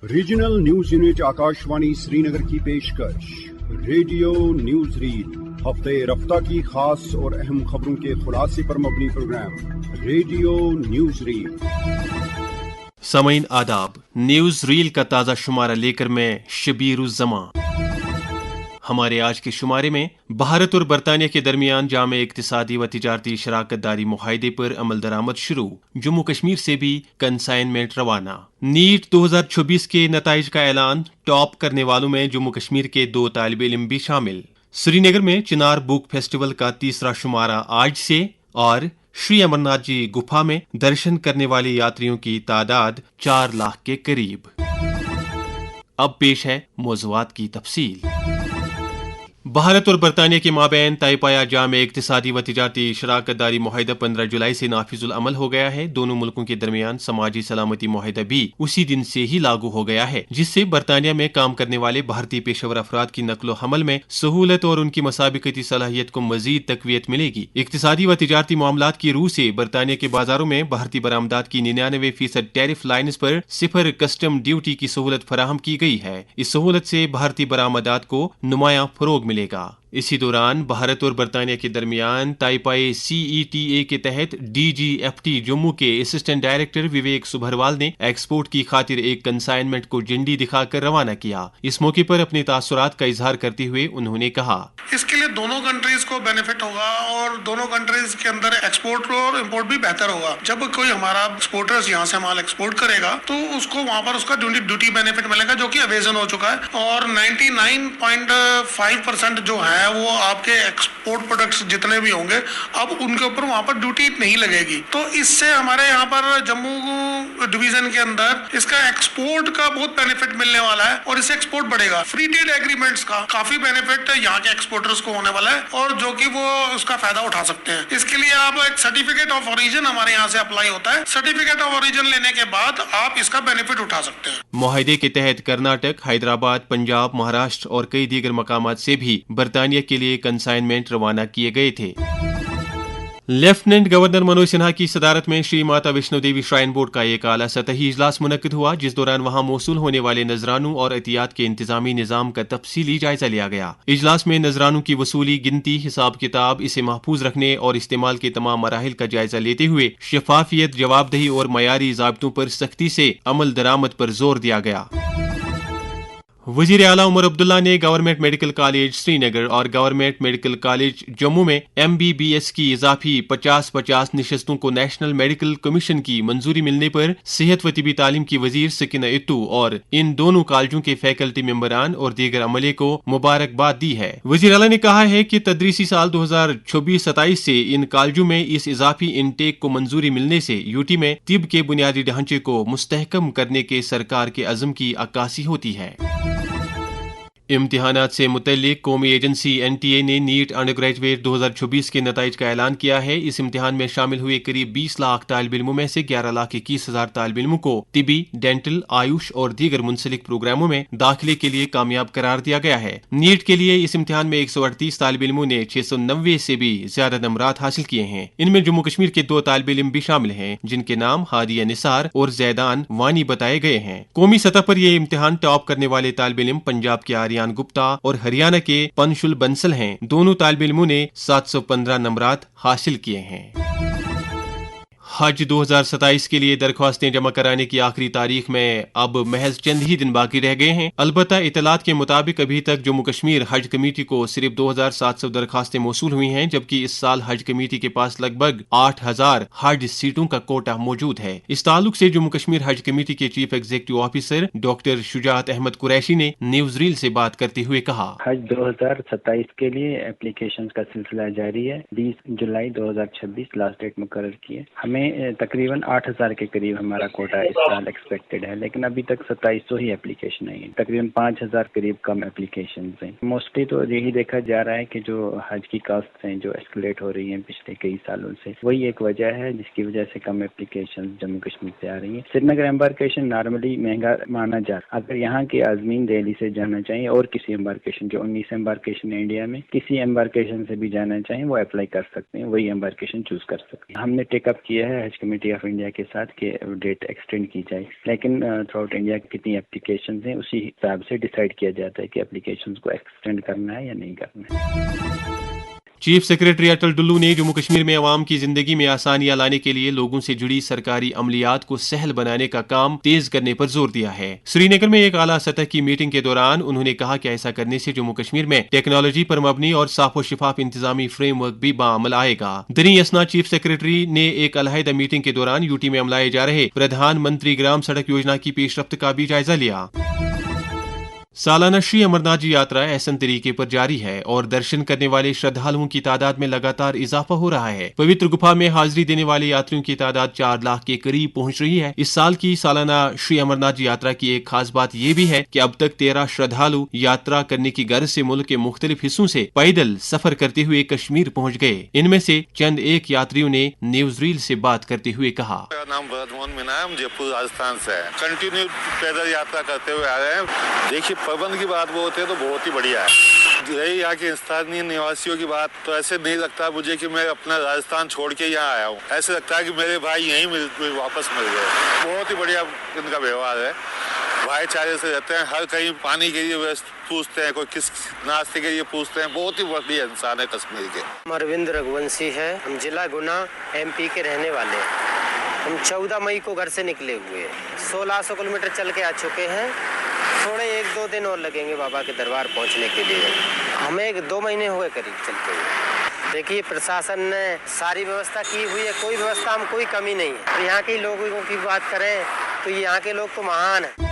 Regional news unit Akashvani سری نگر کی پیشکش radio news rail ہفتے رفتہ کی خاص اور اہم خبروں کے خلاصے پر مبنی پروگرام ریڈیو نیوز ریل۔ سامعین آداب، نیوز ریل کا تازہ شمارہ لے کر میں شبیر الزماں۔ ہمارے آج کے شمارے میں بھارت اور برطانیہ کے درمیان جامع اقتصادی و تجارتی شراکت داری معاہدے پر عمل درآمد شروع، جموں کشمیر سے بھی کنسائنمنٹ روانہ، نیٹ 2026 کے نتائج کا اعلان، ٹاپ کرنے والوں میں جموں کشمیر کے 2 طالب علم بھی شامل۔ سری نگر میں چنار بک فیسٹیول کا تیسرا شمارہ آج سے، اور شری امرناتھ جی گپھا میں درشن کرنے والے یاتریوں کی تعداد 4 لاکھ کے قریب۔ اب پیش ہے موضوعات کی تفصیل۔ بھارت اور برطانیہ کے مابین طے پایا جامع اقتصادی و تجارتی شراکت داری معاہدہ 15 جولائی سے نافذ العمل ہو گیا ہے۔ دونوں ملکوں کے درمیان سماجی سلامتی معاہدہ بھی اسی دن سے ہی لاگو ہو گیا ہے، جس سے برطانیہ میں کام کرنے والے بھارتی پیشہ ور افراد کی نقل و حمل میں سہولت اور ان کی مسابقتی صلاحیت کو مزید تقویت ملے گی۔ اقتصادی و تجارتی معاملات کی روح سے برطانیہ کے بازاروں میں بھارتی برآمدات کی 99% ٹیرف لائنز پر 0 کسٹم ڈیوٹی کی سہولت فراہم کی گئی ہے۔ اس سہولت سے بھارتی برآمدات کو نمایاں فروغ ملے گا۔ اسی دوران بھارت اور برطانیہ کے درمیان طے پائے CETA کے تحت DGFT جموں کے اسسٹنٹ ڈائریکٹر وویک سبھروال نے ایکسپورٹ کی خاطر ایک کنسائنمنٹ کو جھنڈی دکھا کر روانہ کیا۔ اس موقع پر اپنے تاثرات کا اظہار کرتے ہوئے انہوں نے کہا، اس کے لیے دونوں کنٹریز کو بینیفٹ ہوگا اور دونوں کنٹریز کے اندر ایکسپورٹ اور امپورٹ بھی بہتر ہوگا۔ جب کوئی ہمارا ایکسپورٹرز یہاں سے مال ایکسپورٹ کرے گا تو اس کو وہاں پر اس کا ڈیوٹی بینیفٹ ملے گا، جو کہ اویزن ہو چکا ہے، اور 99.5% جو ہے وہ آپ کے ایکسپورٹ پروڈکٹس جتنے بھی ہوں گے اب ان کے اوپر وہاں پر ڈیوٹی نہیں لگے گی۔ تو اس سے ہمارے یہاں پر جموں ڈویژن کے اندر اس کا ایکسپورٹ کا بہت بینیفٹ ملنے والا ہے اور اس سے ایکسپورٹ بڑھے گا۔ فری ٹریڈ ایگریمنٹس کا کافی بینیفٹ یہاں کے ایکسپورٹرز کو ہونے والا ہے اور جو کہ وہ اس کا فائدہ اٹھا سکتے ہیں۔ اس کے لیے آپ ایک سرٹیفکیٹ آف اوریجن ہمارے یہاں سے اپلائی ہوتا ہے، سرٹیفکیٹ آف اوریجن لینے کے بعد آپ اس کا بینیفٹ اٹھا سکتے ہیں۔ معاہدے کے تحت کرناٹک، حیدرآباد، پنجاب، مہاراشٹر اور کئی دیگر مقامات سے بھی برطانیہ کے لیے کنسائنمنٹ روانہ کیے گئے تھے۔ لیفٹیننٹ گورنر منوج سنہا کی صدارت میں شری ماتا ویشنو دیوی شرائن بورڈ کا ایک اعلیٰ سطحی اجلاس منعقد ہوا، جس دوران وہاں موصول ہونے والے نذرانوں اور عطیات کے انتظامی نظام کا تفصیلی جائزہ لیا گیا۔ اجلاس میں نذرانوں کی وصولی، گنتی، حساب کتاب، اسے محفوظ رکھنے اور استعمال کے تمام مراحل کا جائزہ لیتے ہوئے شفافیت، جواب دہی اور معیاری ضابطوں پر سختی سے عمل درآمد پر زور دیا گیا۔ وزیر اعلیٰ عمر عبداللہ نے گورنمنٹ میڈیکل کالج سری نگر اور گورنمنٹ میڈیکل کالج جموں میں MBBS کی اضافی 50-50 نشستوں کو نیشنل میڈیکل کمیشن کی منظوری ملنے پر صحت و طبی تعلیم کی وزیر سکینہ اتو اور ان دونوں کالجوں کے فیکلٹی ممبران اور دیگر عملے کو مبارکباد دی ہے۔ وزیر اعلیٰ نے کہا ہے کہ تدریسی سال 2026-27 سے ان کالجوں میں اس اضافی انٹیک کو منظوری ملنے سے UT میں طب کے بنیادی ڈھانچے کو مستحکم کرنے کے سرکار کے عزم کی عکاسی ہوتی ہے۔ امتحانات سے متعلق قومی ایجنسی NTA نے نیٹ انڈر گریجویٹ 2026 کے نتائج کا اعلان کیا ہے۔ اس امتحان میں شامل ہوئے قریب 20 لاکھ طالب علموں میں سے 11,21,000 طالب علموں کو طبی، ڈینٹل، آیوش اور دیگر منسلک پروگراموں میں داخلے کے لیے کامیاب قرار دیا گیا ہے۔ نیٹ کے لیے اس امتحان میں 138 طالب علموں نے 690 سے بھی زیادہ نمبرات حاصل کیے ہیں۔ ان میں جموں کشمیر کے 2 طالب علم بھی شامل ہیں، جن کے نام ہادیہ نثار اور زیدان وانی بتائے گئے ہیں۔ قومی سطح پر یہ امتحان ٹاپ کرنے والے طالب علم پنجاب کے آریان گپتا اور ہریانہ کے پنشل بنسل ہیں۔ دونوں طالب علموں نے 715 نمبرات حاصل کیے ہیں۔ حج 2027 کے لیے درخواستیں جمع کرانے کی آخری تاریخ میں اب محض چند ہی دن باقی رہ گئے ہیں۔ البتہ اطلاعات کے مطابق ابھی تک جموں کشمیر حج کمیٹی کو صرف 2700 درخواستیں موصول ہوئی ہیں، جبکہ اس سال حج کمیٹی کے پاس لگ بھگ 8000 حج سیٹوں کا کوٹا موجود ہے۔ اس تعلق سے جموں کشمیر حج کمیٹی کے چیف ایگزیکٹو آفیسر ڈاکٹر شجاعت احمد قریشی نے نیوز ریل سے بات کرتے ہوئے کہا، حج 2027 کے لیے اپلیکیشن کا سلسلہ جاری ہے۔ 20 جولائی 2026 لاسٹ ڈیٹ مقرر کی ہے۔ ہمیں تقریباً 8000 کے قریب ہمارا کوٹا اس سال ایکسپیکٹڈ ہے، لیکن ابھی تک 2700 ہی اپلیکیشن آئی ہیں، تقریباً 5000 قریب کم اپلیکیشنز ہیں۔ موسٹلی تو یہی دیکھا جا رہا ہے کہ جو حج کی کاسٹ ہیں جو ایسکلیٹ ہو رہی ہیں پچھلے کئی سالوں سے، وہی ایک وجہ ہے جس کی وجہ سے کم اپلیکیشن جموں کشمیر سے آ رہی ہیں۔ سری نگر امبارکیشن نارملی مہنگا مانا جاتا، اگر یہاں کے عازمین دہلی سے جانا چاہیں اور کسی امبارکیشن جو 19 امبارکیشن انڈیا میں کسی امبارکیشن سے بھی جانا چاہیں وہ اپلائی کر سکتے ہیں، وہی امبارکیشن چوز کر سکتے ہیں۔ ہم نے ٹیک اپ کیا ہے ہے حج کمیٹی آف انڈیا کے ساتھ کہ ڈیٹ ایکسٹینڈ کی جائے، لیکن تھرو آؤٹ انڈیا کتنی اپلیکیشنز ہیں اسی حساب سے ڈیسائیڈ کیا جاتا ہے کہ اپلیکیشنز کو ایکسٹینڈ کرنا ہے یا نہیں کرنا ہے۔ چیف سیکریٹری اٹل ڈلو نے جموں کشمیر میں عوام کی زندگی میں آسانیاں لانے کے لیے لوگوں سے جڑی سرکاری عملیات کو سہل بنانے کا کام تیز کرنے پر زور دیا ہے۔ سری نگر میں ایک اعلیٰ سطح کی میٹنگ کے دوران انہوں نے کہا کہ ایسا کرنے سے جموں کشمیر میں ٹیکنالوجی پر مبنی اور صاف و شفاف انتظامی فریم ورک بھی بعمل آئے گا۔ دریں اثنا چیف سیکریٹری نے ایک علیحدہ میٹنگ کے دوران یوٹی میں عملائے جا رہے پردھان منتری گرام سڑک یوجنا کی پیش رفت کا بھی جائزہ لیا۔ سالانہ شری امرناتھ جی یاترا احسن طریقے پر جاری ہے اور درشن کرنے والے شردھالوؤں کی تعداد میں لگاتار اضافہ ہو رہا ہے۔ پوتر گپھا میں حاضری دینے والے یاتریوں کی تعداد 4 لاکھ کے قریب پہنچ رہی ہے۔ اس سال کی سالانہ شری امرناتھ جی یاترا کی ایک خاص بات یہ بھی ہے کہ اب تک 13 شردھالو یاترا کرنے کی غرض سے ملک کے مختلف حصوں سے پیدل سفر کرتے ہوئے کشمیر پہنچ گئے۔ ان میں سے چند ایک یاتریوں نے نیوز ریل سے بات کرتے ہوئے کہا، میرا نام بھرت موہن مینا ہے، ہم جے پور راجستھان سے ہیں، کنٹینیو پیدل یاترا کرتے ہوئے آ رہے ہیں۔ دیکھیے پربند کی بات وہ ہوتے ہیں تو بہت ہی بڑھیا ہے۔ رہی یہاں کے استھانیہ نواسیوں کی بات تو ایسے نہیں لگتا مجھے کہ میں اپنا راجستھان چھوڑ کے یہاں آیا ہوں، ایسے لگتا ہے کہ میرے بھائی یہیں واپس مل گئے۔ بہت ہی بڑھیا ان کا ویوہار ہے، بھائی چارے سے رہتے ہیں، ہر کہیں پانی کے لیے پوچھتے ہیں، کوئی کس ناشتے کے لیے پوچھتے ہیں، بہت ہی بڑھیا انسان ہے کشمیر کے۔ اروند رگھونشی ہے، ہم ضلع گنا MP کے رہنے والے ہیں۔ ہم 14 مئی کو گھر سے نکلے ہوئے، 1600 کلومیٹر چل کے آ چکے ہیں، تھوڑے 1-2 دن اور لگیں گے بابا کے دربار پہنچنے کے لیے۔ ہمیں 2 مہینے ہوئے قریب چلتے ہوئے۔ دیکھیے پرشاسن نے ساری ویوستھا کی ہوئی ہے، کوئی ویوستھا ہم کوئی کمی نہیں ہے۔ یہاں کے لوگوں کی بات کریں تو یہاں کے لوگ تو مہان ہیں۔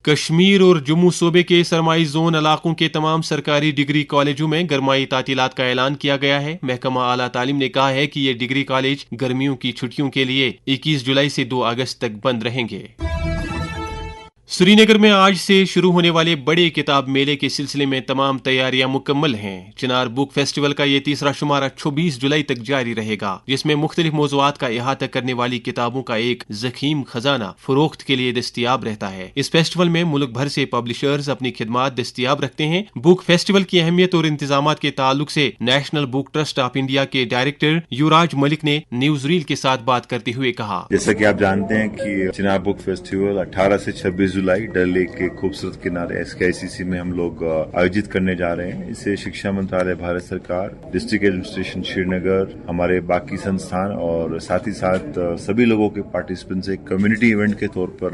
کشمیر اور جموں صوبے کے سرمائی زون علاقوں کے تمام سرکاری ڈگری کالجوں میں گرمائی تعطیلات کا اعلان کیا گیا ہے۔ محکمہ اعلیٰ تعلیم نے کہا ہے کہ یہ ڈگری کالج گرمیوں کی چھٹیوں کے لیے 21 جولائی سے 2 اگست تک بند رہیں گے۔ سری نگر میں آج سے شروع ہونے والے بڑے کتاب میلے کے سلسلے میں تمام تیاریاں مکمل ہیں۔ چنار بک فیسٹیول کا یہ تیسرا شمارہ 26 جولائی تک جاری رہے گا، جس میں مختلف موضوعات کا احاطہ کرنے والی کتابوں کا ایک ضخیم خزانہ فروخت کے لیے دستیاب رہتا ہے۔ اس فیسٹیول میں ملک بھر سے پبلشرز اپنی خدمات دستیاب رکھتے ہیں۔ بک فیسٹیول کی اہمیت اور انتظامات کے تعلق سے national book trust of India کے ڈائریکٹر یوراج ملک نے نیوز ریل کے ساتھ بات کرتے ہوئے کہا، جیسا کہ آپ جانتے ہیں کہ چنار بک فیسٹیول 18 سے 26 جولائی ڈل لیک کے خوبصورت کنارے SKICC میں ہم لوگ آیوجت کرنے جا رہے ہیں۔ اسے شکشا منترالیہ بھارت سرکار، ڈسٹرکٹ ایڈمنسٹریشن شری نگر، ہمارے باقی سنستھان اور ساتھ ہی ساتھ سبھی لوگوں کے پارٹیسپینٹس ایک کمیونٹی ایونٹ کے طور پر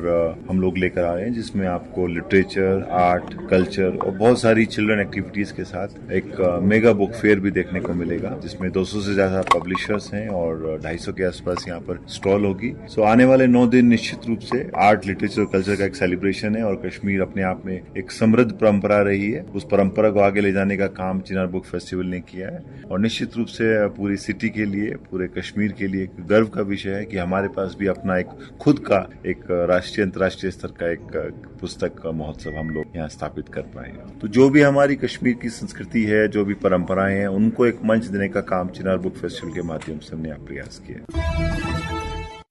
ہم لوگ لے کر آ رہے ہیں، جس میں آپ کو لٹریچر، آرٹ، کلچر اور بہت ساری چلڈرن ایکٹیویٹیز کے ساتھ ایک میگا بک فیئر بھی دیکھنے کو ملے گا، جس میں 200 سے زیادہ پبلشرز ہیں اور 250 کے آس پاس یہاں پر اسٹال ہوگی۔ آنے والے 9 دن نشچت روپ سے آرٹ، لٹریچر اور کلچر کا ایک سیلیبریشن ہے اور کشمیر اپنے آپ میں ایک سمردھ پرمپرا رہی ہے، اس پرمپرا کو آگے لے جانے کا کام چنار بک فیسٹیول نے کیا ہے اور نشچت روپ سے پوری سٹی کے لیے، پورے کشمیر کے لیے ایک گرو کا وشے ہے کہ ہمارے پاس بھی اپنا ایک خود کا ایک راشٹریہ انترراشٹریہ استر کا ایک پستک مہوتسو ہم لوگ یہاں استھاپت کر پائیں گے۔ تو جو بھی ہماری کشمیر کی سنسکرتی ہے، جو بھی پرمپرائیں ہیں، ان کو ایک منچ دینے کا کام چنار بک فیسٹیول کے مادھیم سے ہم نے پریاس کیا۔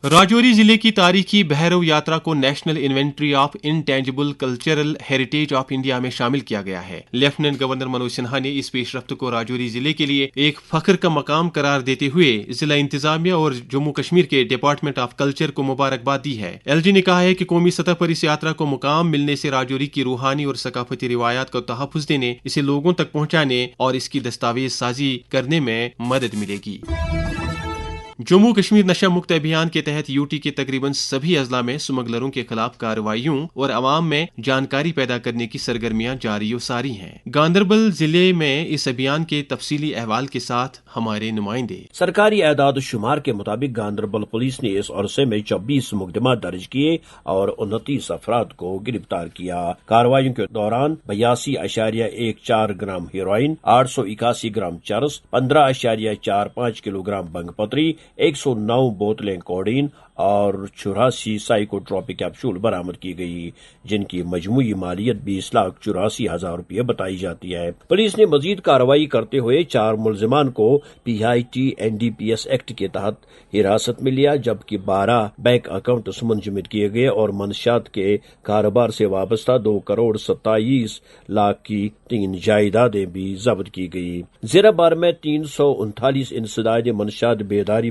راجوری ضلع کی تاریخی بھیرو یاترا کو national inventory of intangible cultural heritage of India میں شامل کیا گیا ہے۔ لیفٹیننٹ گورنر منوج سنہا نے اس پیش رفت کو راجوری ضلع کے لیے ایک فخر کا مقام قرار دیتے ہوئے ضلع انتظامیہ اور جموں کشمیر کے ڈپارٹمنٹ آف کلچر کو مبارکباد دی ہے۔ LG نے کہا ہے کہ قومی سطح پر اس یاترا کو مقام ملنے سے راجوری کی روحانی اور ثقافتی روایات کو تحفظ دینے، اسے لوگوں تک پہنچانے اور اس کی دستاویز سازی کرنے میں مدد ملے گی۔ جموں کشمیر نشہ مکت ابھیان کے تحت UT کے تقریباً سبھی اضلاع میں سمگلروں کے خلاف کارروائیوں اور عوام میں جانکاری پیدا کرنے کی سرگرمیاں جاری و ساری ہیں۔ گاندربل ضلع میں اس ابھیان کے تفصیلی احوال کے ساتھ ہمارے نمائندے۔ سرکاری اعداد و شمار کے مطابق گاندربل پولیس نے اس عرصے میں 24 مقدمات درج کیے اور 29 افراد کو گرفتار کیا۔ کارروائیوں کے دوران 82.14 گرام ہیروئن، 881 گرام چرس، 15.45 کلو گرام بنگ پتری، 109 بوتلیں کوڈین اور 84 سائیکوٹروپک کیپسول برآمد کی گئی، جن کی مجموعی مالیت 20,84,000 روپے بتائی جاتی ہے۔ پولیس نے مزید کارروائی کرتے ہوئے 4 ملزمان کو PIT NDPS ایکٹ کے تحت حراست میں لیا، جبکہ 12 بینک اکاؤنٹس منجمد کیے گئے اور منشیات کے کاروبار سے وابستہ 2,27 لاکھ کی 3 جائیدادیں بھی ضبط کی گئی۔ زیر بار میں 339 انسداد منشیات بیداری